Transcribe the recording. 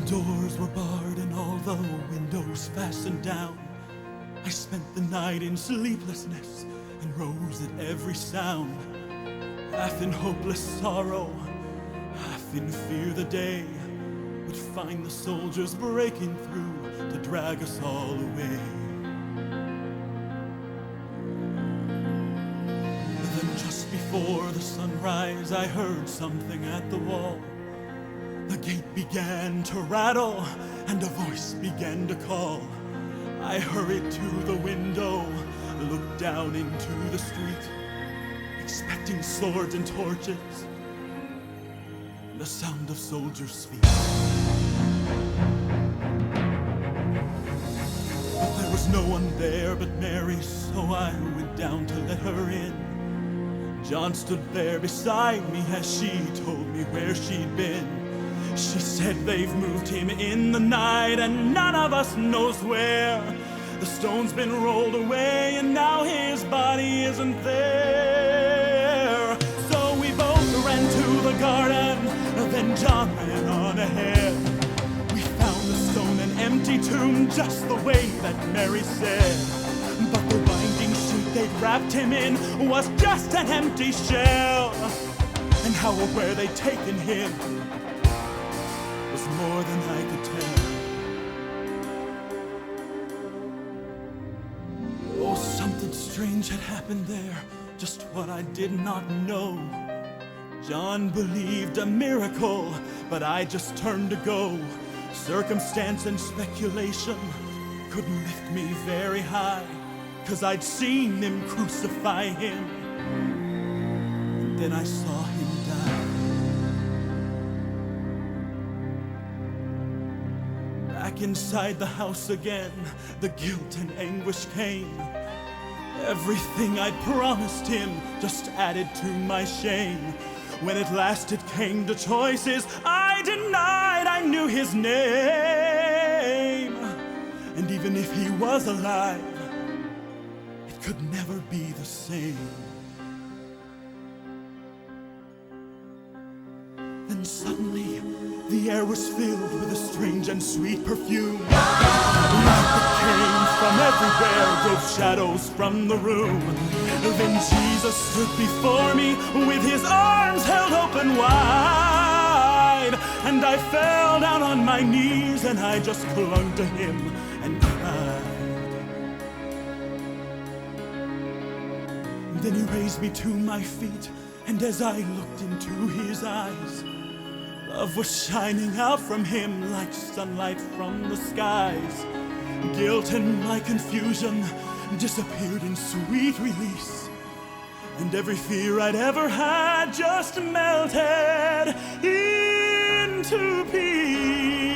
doors were barred and all the windows fastened down. I spent the night in sleeplessness and rose at every sound, half in hopeless sorrow, half in fear the day would find the soldiers breaking through to drag us all away. Then just before the sunrise, I heard something at the wall. The gate began to rattle and a voice began to call. I hurried to the window, looked down into the street, expecting swords and torches and the sound of soldiers' feet. But there was no one there but Mary, so I went down to let her in. John stood there beside me as she told me where she'd been. She said they've moved him in the night and none of us knows where. The stone's been rolled away and now his body isn't there. So we both ran to the garden, then John ran on ahead. We found the stone an empty tomb, just the way that Mary said. But the winding sheet they'd wrapped him in was just an empty shell. And how or where they'd taken him was more than I could tell. Oh, something strange had happened there, just what I did not know. John believed a miracle, but I just turned to go. Circumstance and speculation couldn't lift me very high, 'cause I'd seen them crucify him, and then I saw him die. Back inside the house again, the guilt and anguish came. Everything I'd promised him just added to my shame. When at last it came to choices, I denied I knew his name. And even if he was alive, it could never be the same. Then suddenly, the air was filled with a strange and sweet perfume. Light that came from everywhere drove shadows from the room. Then Jesus stood before me with his arms held open wide. And I fell down on my knees and I just clung to him and cried. And then he raised me to my feet, and as I looked into his eyes, love was shining out from him like sunlight from the skies. Guilt and my confusion disappeared in sweet release, and every fear I'd ever had just melted into peace.